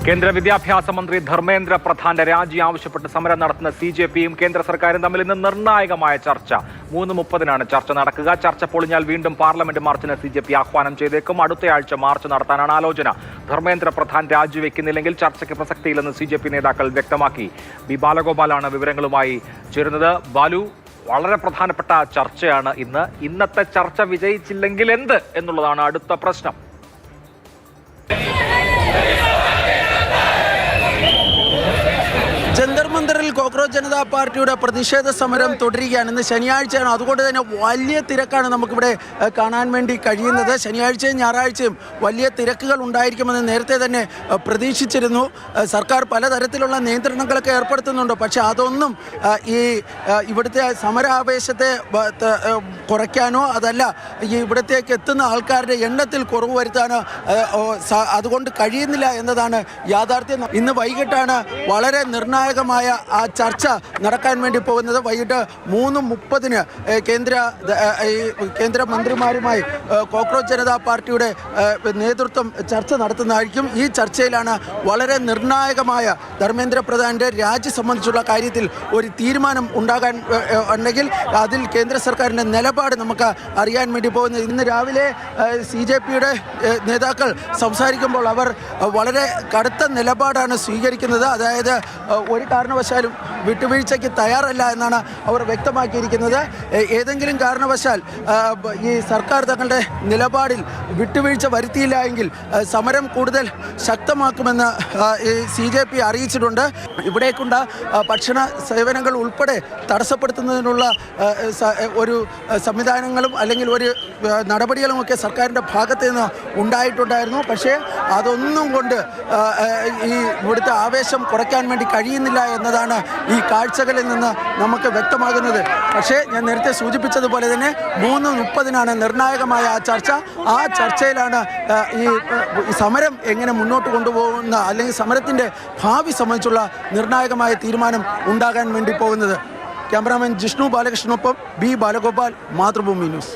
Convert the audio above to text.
കേന്ദ്ര വിദ്യാഭ്യാസ മന്ത്രി ധർമ്മേന്ദ്ര പ്രധാന്റെ രാജി ആവശ്യപ്പെട്ട് സമരം നടത്തുന്ന CJPയും കേന്ദ്ര സർക്കാരും തമ്മിൽ ഇന്ന് നിർണായകമായ ചർച്ച. 3:30-നാണ് ചർച്ച നടക്കുക. ചർച്ച പൊളിഞ്ഞാൽ വീണ്ടും പാർലമെന്റ് മാർച്ചിന് CJP ആഹ്വാനം ചെയ്തേക്കും. അടുത്തയാഴ്ച മാർച്ച് നടത്താനാണ് ആലോചന. ധർമ്മേന്ദ്ര പ്രധാൻ രാജിവെക്കുന്നില്ലെങ്കിൽ ചർച്ചയ്ക്ക് പ്രസക്തിയില്ലെന്ന് CJP നേതാക്കൾ വ്യക്തമാക്കി. ബി ബാലഗോപാലാണ് വിവരങ്ങളുമായി ചേരുന്നത്. ബാലു, വളരെ പ്രധാനപ്പെട്ട ചർച്ചയാണ് ഇന്ന്. ഇന്നത്തെ ചർച്ച വിജയിച്ചില്ലെങ്കിൽ എന്ത് എന്നുള്ളതാണ് അടുത്ത പ്രശ്നം. ജന്തർ മന്ദറിൽ കോക്രോച്ച് ജനതാ പാർട്ടിയുടെ പ്രതിഷേധ സമരം തുടരുകയാണ്. ഇന്ന് ശനിയാഴ്ചയാണ്, അതുകൊണ്ട് തന്നെ വലിയ തിരക്കാണ് നമുക്കിവിടെ കാണാൻ വേണ്ടി കഴിയുന്നത്. ശനിയാഴ്ചയും ഞായറാഴ്ചയും വലിയ തിരക്കുകൾ ഉണ്ടായിരിക്കുമെന്ന് നേരത്തെ തന്നെ പ്രതീക്ഷിച്ചിരുന്നു. സർക്കാർ പലതരത്തിലുള്ള നിയന്ത്രണങ്ങളൊക്കെ ഏർപ്പെടുത്തുന്നുണ്ട്. പക്ഷേ അതൊന്നും ഇവിടുത്തെ സമരാവേശത്തെ കുറയ്ക്കാനോ അതല്ല ഇവിടത്തേക്ക് എത്തുന്ന ആൾക്കാരുടെ എണ്ണത്തിൽ കുറവ് വരുത്താനോ അതുകൊണ്ട് കഴിയുന്നില്ല എന്നതാണ് യാഥാർത്ഥ്യം. ഇന്ന് വൈകിട്ടാണ് വളരെ നിർണായകമായ ആ ചർച്ച നടക്കാൻ വേണ്ടി പോകുന്നത്. വൈകിട്ട് 3:30-ന് കേന്ദ്ര മന്ത്രിമാരുമായി കോക്രോച്ച് ജനതാ പാർട്ടിയുടെ നേതൃത്വം ചർച്ച നടത്തുന്നതായിരിക്കും. ഈ ചർച്ചയിലാണ് വളരെ നിർണായകമായ ധർമ്മേന്ദ്ര പ്രധാന്റെ രാജി സംബന്ധിച്ചുള്ള കാര്യത്തിൽ ഒരു തീരുമാനം ഉണ്ടെങ്കിൽ അതിൽ കേന്ദ്ര സർക്കാരിൻ്റെ നിലപാട് നമുക്ക് അറിയാൻ വേണ്ടി പോകുന്നത്. ഇന്ന് രാവിലെ CJPയുടെ നേതാക്കൾ സംസാരിക്കുമ്പോൾ അവർ വളരെ കടുത്ത നിലപാടാണ് സ്വീകരിക്കുന്നത്. അതായത് ഒരു കാരണവശാലും വിട്ടുവീഴ്ചയ്ക്ക് തയ്യാറല്ല എന്നാണ് അവർ വ്യക്തമാക്കിയിരിക്കുന്നത്. ഏതെങ്കിലും കാരണവശാൽ ഈ സർക്കാർ തങ്ങളുടെ നിലപാടിൽ വിട്ടുവീഴ്ച വരുത്തിയില്ല എങ്കിൽ സമരം കൂടുതൽ ശക്തമാക്കുമെന്ന് CJP അറിയിച്ചിട്ടുണ്ട്. ഇവിടേക്കുണ്ട ഭക്ഷണ സേവനങ്ങൾ ഉൾപ്പെടെ തടസ്സപ്പെടുത്തുന്നതിനുള്ള ഒരു സംവിധാനങ്ങളും അല്ലെങ്കിൽ ഒരു നടപടികളുമൊക്കെ സർക്കാരിൻ്റെ ഭാഗത്ത് നിന്ന് ഉണ്ടായിട്ടുണ്ടായിരുന്നു. പക്ഷേ അതൊന്നും കൊണ്ട് ഈ ഇവിടുത്തെ ആവേശം കുറയ്ക്കാൻ വേണ്ടി കഴിയുന്നില്ല എന്നതാണ് ഈ കാഴ്ചകളിൽ നിന്ന് നമുക്ക് വ്യക്തമാകുന്നത്. പക്ഷേ ഞാൻ നേരത്തെ സൂചിപ്പിച്ചതുപോലെ തന്നെ 3:30-നാണ് നിർണായകമായ ആ ചർച്ച. ആ ചർച്ചയിലാണ് ഈ സമരം എങ്ങനെ മുന്നോട്ട് കൊണ്ടുപോകുന്ന അല്ലെങ്കിൽ സമരത്തിൻ്റെ ഭാവി സംബന്ധിച്ചുള്ള നിർണായകമായ തീരുമാനം ഉണ്ടാകാൻ വേണ്ടി പോകുന്നത്. ക്യാമറാമാൻ ജിഷ്ണു ബാലകൃഷ്ണനൊപ്പം ബി ബാലഗോപാൽ, മാതൃഭൂമി ന്യൂസ്.